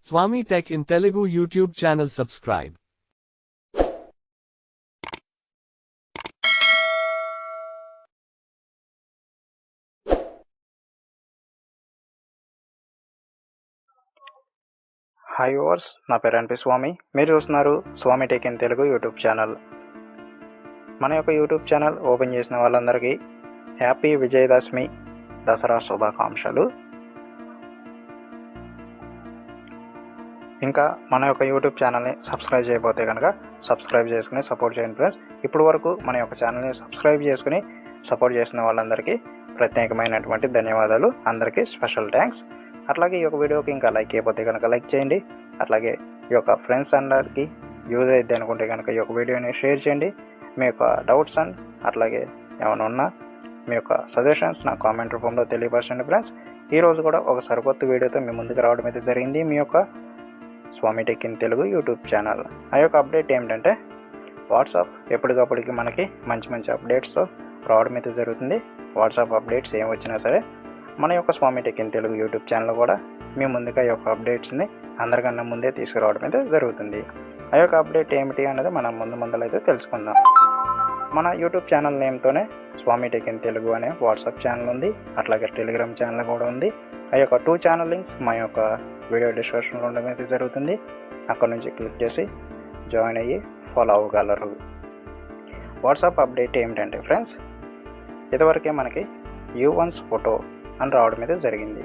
Swami Tech in Telugu YouTube channel subscribe. Hi viewers, నా పేరు NP Swamy. మీరు చూస్తున్నారు Swamy tech in Telugu YouTube channel. మన యొక్క యూట్యూబ్ ఛానల్ ఓపెన్ చేసిన వాళ్ళందరికీ హ్యాపీ విజయదశమి దసరా శుభాకాంక్షలు. ఇంకా మన యొక్క యూట్యూబ్ ఛానల్ని సబ్స్క్రైబ్ చేయకపోతే కనుక సబ్స్క్రైబ్ చేసుకుని సపోర్ట్ చేయండి ఫ్రెండ్స్. ఇప్పుడు వరకు మన యొక్క ఛానల్ని సబ్స్క్రైబ్ చేసుకుని సపోర్ట్ చేసిన వాళ్ళందరికీ ప్రత్యేకమైనటువంటి ధన్యవాదాలు. అందరికీ స్పెషల్ థ్యాంక్స్. అట్లాగే ఈ యొక్క వీడియోకి ఇంకా లైక్ చేయకపోతే కనుక లైక్ చేయండి. అట్లాగే ఈ యొక్క ఫ్రెండ్స్ అందరికీ యూజ్ అయితే అనుకుంటే కనుక ఈ యొక్క వీడియోని షేర్ చేయండి. మీ యొక్క డౌట్స్ అండ్ అట్లాగే ఏమైనా ఉన్నా మీ యొక్క సజెషన్స్ నా కామెంట్ రూపంలో తెలియపరచండి ఫ్రెండ్స్. ఈరోజు కూడా ఒక సరికొత్త వీడియోతో మీ ముందుకు రావడం అయితే జరిగింది. మీ యొక్క Swamy tech in Telugu YouTube channel. ఆ యొక్క అప్డేట్ ఏమిటంటే వాట్సాప్ ఎప్పటికప్పటికి మనకి మంచి మంచి అప్డేట్స్తో రావడం అయితే జరుగుతుంది. వాట్సాప్ అప్డేట్స్ ఏం వచ్చినా సరే మన యొక్క Swamy tech in Telugu YouTube channel కూడా మీ ముందుగా ఈ యొక్క అప్డేట్స్ని అందరికన్నా ముందే తీసుకురావడం అయితే జరుగుతుంది. ఆ యొక్క అప్డేట్ ఏమిటి అనేది మనం ముందులో అయితే తెలుసుకుందాం. మన యూట్యూబ్ ఛానల్ నేమ్తోనే స్వామి టెక్ ఇన్ తెలుగు అనే వాట్సాప్ ఛానల్ ఉంది. అట్లాగే టెలిగ్రామ్ ఛానల్ కూడా ఉంది. ఆ యొక్క 2 ఛానల్ లింక్స్ మా యొక్క వీడియో డిస్క్రిప్షన్లో ఉండడం అయితే జరుగుతుంది. అక్కడ నుంచి క్లిక్ చేసి జాయిన్ అయ్యి ఫాలో అవ్వగలరు. వాట్సాప్ అప్డేట్ ఏమిటంటే ఫ్రెండ్స్, ఇదివరకే మనకి U1's ఫోటో అని రావడం అయితే జరిగింది.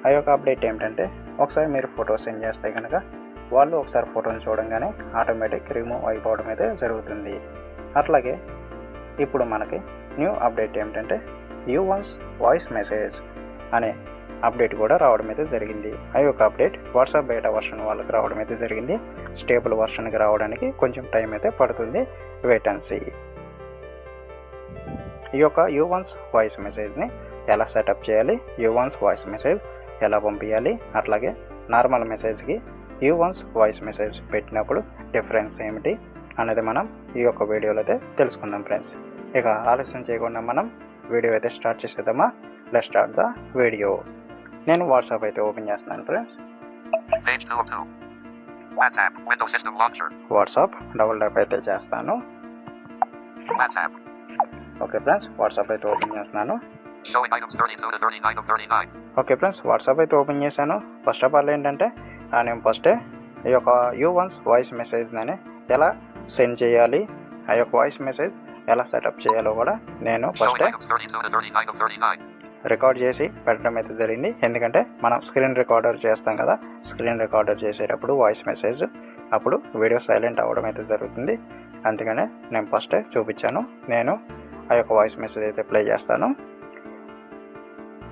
ఆ యొక్క అప్డేట్ ఏమిటంటే ఒకసారి మీరు ఫోటో సెండ్ చేస్తే కనుక వాళ్ళు ఒకసారి ఫోటోని చూడంగానే ఆటోమేటిక్ రిమూవ్ అయిపోవడం అయితే జరుగుతుంది. అట్లాగే ఇప్పుడు మనకి న్యూ అప్డేట్ ఏమిటంటే U1's వాయిస్ మెసేజ్ అనే అప్డేట్ కూడా రావడం అయితే జరిగింది. ఆ యొక్క అప్డేట్ వాట్సాప్ బేటా వర్షన్ వాళ్ళకి రావడం అయితే జరిగింది. స్టేబుల్ వర్షన్కి రావడానికి కొంచెం టైం అయితే పడుతుంది. Wait and see. ఈ యొక్క U1's వాయిస్ మెసేజ్ని ఎలా సెటప్ చేయాలి, U1's వాయిస్ మెసేజ్ ఎలా పంపించాలి, అట్లాగే నార్మల్ మెసేజ్కి U1's వాయిస్ మెసేజ్ పెట్టినప్పుడు డిఫరెన్స్ ఏమిటి అనేది మనం ఈ యొక్క వీడియోలో అయితే తెలుసుకుందాం ఫ్రెండ్స్. ఇక ఆలస్యం చేయకుండా మనం వీడియో అయితే స్టార్ట్ చేసేద్దామా. Let's start the video. నేను వాట్సాప్ అయితే ఓపెన్ చేస్తున్నాను ఫ్రెండ్స్. వాట్సాప్ డబుల్ ట్యాప్ అయితే చేస్తాను. ఓకే ఫ్రెండ్స్, వాట్సాప్ అయితే ఓపెన్ చేస్తున్నాను. ఓకే ఫ్రెండ్స్, వాట్సాప్ అయితే ఓపెన్ చేశాను. ఫస్ట్ ఆఫ్ ఆల్ ఏంటంటే నేను ఫస్టే ఈ యొక్క U1's వాయిస్ మెసేజ్ని ఎలా సెండ్ చేయాలి, ఆ యొక్క వాయిస్ మెసేజ్ ఎలా సెటప్ చేయాలో కూడా నేను ఫస్టే రికార్డ్ చేసి పెట్టడం అయితే జరిగింది. ఎందుకంటే మనం స్క్రీన్ రికార్డర్ చేస్తాం కదా, స్క్రీన్ రికార్డర్ చేసేటప్పుడు వాయిస్ మెసేజ్ అప్పుడు వీడియో సైలెంట్ అవ్వడం అయితే జరుగుతుంది. అందుకనే నేను ఫస్టే చూపించాను. నేను ఆ యొక్క వాయిస్ మెసేజ్ అయితే ప్లే చేస్తాను.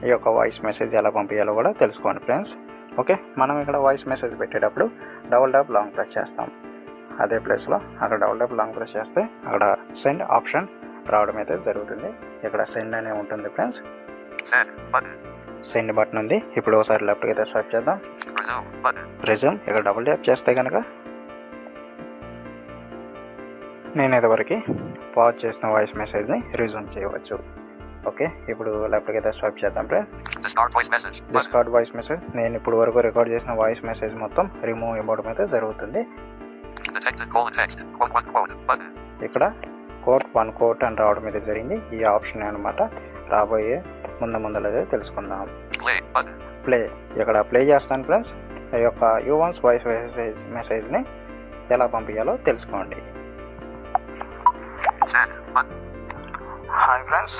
ఈ యొక్క వాయిస్ మెసేజ్ ఎలా పంపించాలో కూడా తెలుసుకోండి ఫ్రెండ్స్. ఓకే, మనం ఇక్కడ వాయిస్ మెసేజ్ పెట్టేటప్పుడు డబుల్ ట్యాప్ లాంగ్ ప్రెస్ చేస్తాం. అదే ప్లేస్లో అక్కడ డబుల్ ట్యాప్ లాంగ్ ప్రెస్ చేస్తే అక్కడ సెండ్ ఆప్షన్ రావడం అయితే జరుగుతుంది. ఇక్కడ సెండ్ అనే ఉంటుంది ఫ్రెండ్స్. సెండ్ బటన్ ఉంది. ఇప్పుడు ఒకసారి లెఫ్ట్కి అయితే స్వైప్ చేద్దాం. రెజ్యూమ్ ఇక్కడ డబుల్ ట్యాప్ చేస్తే కనుక నేను ఇదివరకు పాజ్ చేసిన వాయిస్ మెసేజ్ని రెజ్యూమ్ చేయవచ్చు. ఓకే, ఇప్పుడు లెఫ్ట్కి అయితే స్వైప్ చేద్దాం ఫ్రెండ్స్. డిస్కార్డ్ వాయిస్ మెసేజ్ నేను ఇప్పుడు వరకు రికార్డ్ చేసిన వాయిస్ మెసేజ్ మొత్తం రిమూవ్ ఇవ్వడం అయితే జరుగుతుంది. ఇక్కడ కోట్ 1 కోట్ అని రావడం అయితే జరిగింది. ఈ ఆప్షన్ అనమాట. రాబోయే ముందర తెలుసుకుందాం. ప్లే ఇక్కడ ప్లే చేస్తాను ఫ్రెండ్స్. ఈ యొక్క U1's వాయిస్ మెసేజ్ని ఎలా పంపించాలో తెలుసుకోండి. హాయ్ ఫ్రెండ్స్,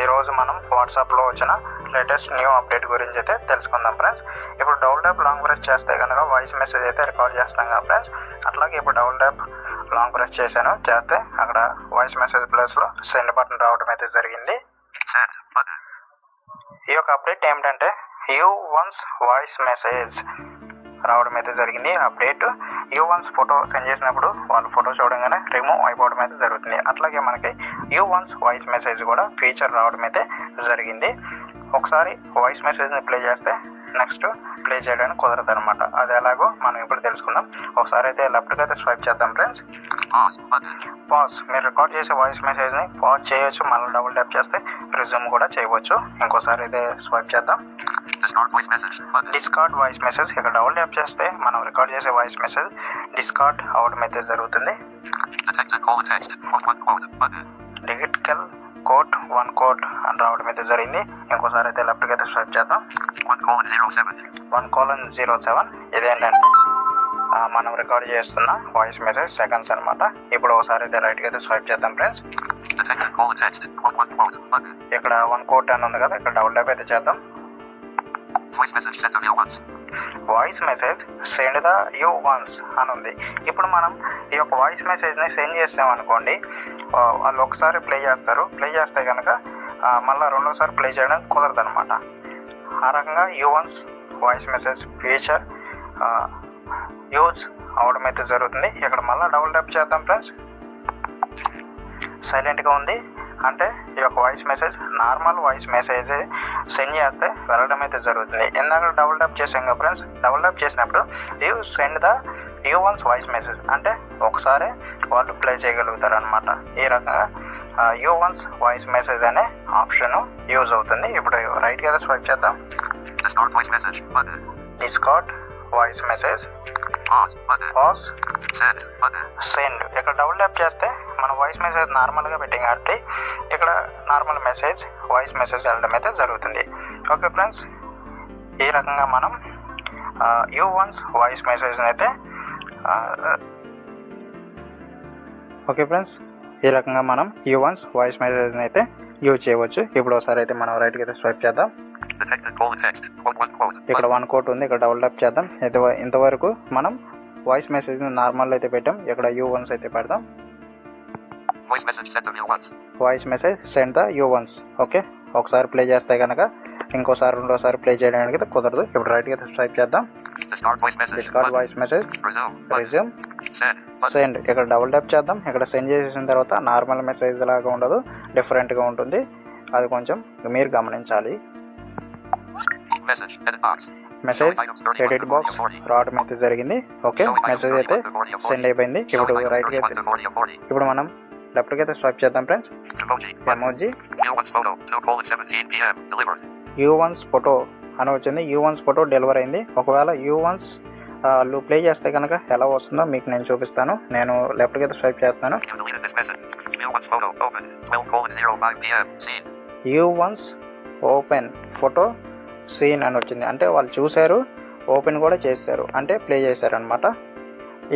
ఈరోజు మనం వాట్సాప్లో వచ్చిన లేటెస్ట్ న్యూ అప్డేట్ గురించి అయితే తెలుసుకుందాం ఫ్రెండ్స్. ఇప్పుడు డబుల్ ట్యాప్ లాంగ్ ప్రెస్ చేస్తే కనుక వాయిస్ మెసేజ్ అయితే రికార్డ్ చేస్తాం కదా ఫ్రెండ్స్. అట్లాగే ఇప్పుడు డబుల్ ట్యాప్ లాంగ్ ప్రెస్ చేస్తే అక్కడ వాయిస్ మెసేజ్ ప్లేస్లో సెండ్ బటన్ రావడం అయితే జరిగింది. ఈ యొక్క అప్డేట్ ఏమిటంటే U1's వాయిస్ మెసేజ్ రావడం అయితే జరిగింది. అప్డేట్ U1's ఫోటో సెండ్ చేసినప్పుడు వాళ్ళు ఫోటో చూడగానే రిమూవ్ అయిపోవడం అయితే జరుగుతుంది. అట్లాగే మనకి U1's వాయిస్ మెసేజ్ కూడా ఫీచర్ రావడం అయితే జరిగింది. ఒకసారి వాయిస్ మెసేజ్ని ప్లే చేస్తే నెక్స్ట్ ప్లే చేయడానికి కుదరదు అనమాట. అది ఎలాగో మనం ఇప్పుడు తెలుసుకుందాం. ఒకసారి అయితే లెఫ్ట్కి అయితే స్వైప్ చేద్దాం ఫ్రెండ్స్. పాజ్ మీరు రికార్డ్ చేసే వాయిస్ మెసేజ్ని పాజ్ చేయొచ్చు. మళ్ళీ డబుల్ ట్యాప్ చేస్తే రిజ్యూమ్ కూడా చేయవచ్చు. ఇంకోసారి అయితే స్వైప్ చేద్దాం. డిస్కార్డ్ వాయిస్ మెసేజ్ ఇక్కడ డబుల్ ట్యాప్ చేస్తే మనం రికార్డ్ చేసే వాయిస్ మెసేజ్ డిస్కార్డ్ అవడం అయితే జరుగుతుంది. డిజిటల్ కోడ్ 1 కోడ్ అని రావడం అయితే జరిగింది. ఇంకోసారి అయితే లెఫ్ట్కి అయితే స్వైప్ చేద్దాం. 1:07 ఇదేంటంటే మనం రికార్డ్ చేస్తున్న వాయిస్ మెసేజ్ సెకండ్స్ అనమాట. ఇప్పుడు ఒకసారి అయితే రైట్కి అయితే స్వైప్ చేద్దాం ఫ్రెండ్స్. ఇక్కడ 1 కోడ్ అని ఉంది కదా, ఇక్కడ డబుల్ ట్యాప్ అయితే చేద్దాం. Voice message send the you once అని ఉంది. ఇప్పుడు మనం ఈ యొక్క వాయిస్ మెసేజ్ని సెండ్ చేసామనుకోండి, వాళ్ళు ఒకసారి ప్లే చేస్తారు. ప్లే చేస్తే కనుక మళ్ళీ రెండోసారి ప్లే చేయడం కుదరదు అనమాట. ఆ రకంగా you once voice message feature use అవడం అయితే జరుగుతుంది. ఇక్కడ మళ్ళీ డబుల్ ట్యాప్ చేద్దాం ఫ్రెండ్స్. సైలెంట్గా ఉంది అంటే ఈ యొక్క voice message normal voice message send చేస్తే వెళ్ళడం అయితే జరుగుతుంది. ఇందాక డబుల్ ట్యాప్ చేసాం కదా ఫ్రెండ్స్, డబుల్ ట్యాప్ చేసినప్పుడు you send the you once voice message అంటే ఒకసారి వాళ్ళు ప్లే చేయగలుగుతారు అనమాట. ఈ రకంగా యూ వన్స్ వాయిస్ మెసేజ్ అనే ఆప్షన్ యూజ్ అవుతుంది. ఇప్పుడు రైట్ కదా స్వైప్ చేద్దాం. Discard voice message pause send ఇక్కడ డబుల్ ట్యాప్ చేస్తే మన వాయిస్ మెసేజ్ నార్మల్గా పెట్టింగ్ కాబట్టి ఇక్కడ నార్మల్ మెసేజ్ వాయిస్ మెసేజ్ వెళ్ళడం అయితే జరుగుతుంది. ఓకే ఫ్రెండ్స్, ఈ రకంగా మనం యూ వన్స్ వాయిస్ మెసేజ్ అయితే ఓకే ఫ్రెండ్స్, ఈ రకంగా మనం యూ వన్స్ వాయిస్ మెసేజ్ అయితే యూజ్ చేయవచ్చు. ఇప్పుడు ఒకసారి అయితే మనం రైట్కి అయితే స్వైప్ చేద్దాం. ఇక్కడ 1 కోడ్ ఉంది, ఇక్కడ డబుల్ ట్యాప్ చేద్దాం. ఇంతవరకు మనం వాయిస్ మెసేజ్ నార్మల్ అయితే పెట్టాం, ఇక్కడ యూ వన్స్ అయితే పెడదాం. Voice message send the you once. Okay, ఒకసారి ప్లే చేస్తే కనుక ఇంకోసారి రెండోసారి ప్లే చేయడానికి కుదరదు. ఇప్పుడు రైట్గా స్వైప్ చేద్దాం. Discard voice message resume send ఇక్కడ డబుల్ ట్యాప్ చేద్దాం. ఇక్కడ సెండ్ చేసేసిన తర్వాత నార్మల్ మెసేజ్ లాగా ఉండదు, డిఫరెంట్గా ఉంటుంది. అది కొంచెం మీరు గమనించాలి. మెసేజ్ ఎడిట్ బాక్స్ రావడం అయితే జరిగింది. ఓకే, మెసేజ్ అయితే సెండ్ అయిపోయింది. ఇప్పుడు రైట్కి అయితే ఇప్పుడు మనం లెఫ్ట్కి అయితే స్వైప్ చేద్దాం friends. Emoji you once photo అని వచ్చింది. యూ వన్స్ ఫోటో డెలివర్ అయింది. ఒకవేళ యూ వన్స్ ప్లే చేస్తే కనుక ఎలా వస్తుందో మీకు నేను చూపిస్తాను. నేను లెఫ్ట్కి అయితే స్వైప్ చేస్తాను. You once open photo seen అని వచ్చింది. అంటే వాళ్ళు చూశారు, ఓపెన్ కూడా చేశారు, అంటే ప్లే చేశారు అనమాట.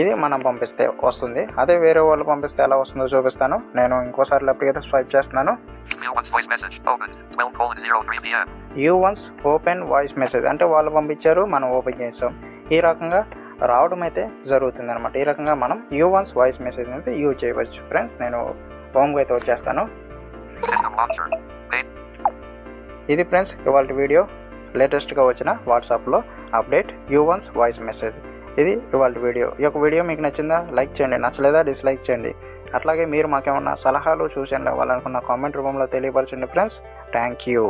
ఇది మనం పంపిస్తే వస్తుంది. అదే వేరే వాళ్ళు పంపిస్తే ఎలా వస్తుందో చూపిస్తాను. నేను ఇంకోసారి లెఫ్ట్కి అయితే స్వైప్ చేస్తున్నాను. You once open voice message అంటే వాళ్ళు పంపించారు, మనం ఓపెన్ చేసాం. ఈ రకంగా రావడం అయితే జరుగుతుంది అనమాట. ఈ రకంగా మనం యూ వన్స్ వాయిస్ మెసేజ్ అయితే యూజ్ చేయవచ్చు ఫ్రెండ్స్. నేను హోమ్కి అయితే వచ్చేస్తాను. ఇది ఫ్రెండ్స్ ఇవాళ వీడియో, లేటెస్ట్గా వచ్చిన వాట్సాప్లో update you once voice message. ఇది ఇవాళ వీడియో. ఈ యొక్క వీడియో మీకు నచ్చిందా లైక్ చేయండి, నచ్చలేదా డిస్లైక్ చేయండి. అట్లాగే మీరు మాకేమన్నా సలహాలు సూచనలు ఇవ్వాలనుకున్న కామెంట్ రూపంలో తెలియపరచండి ఫ్రెండ్స్. Thank you.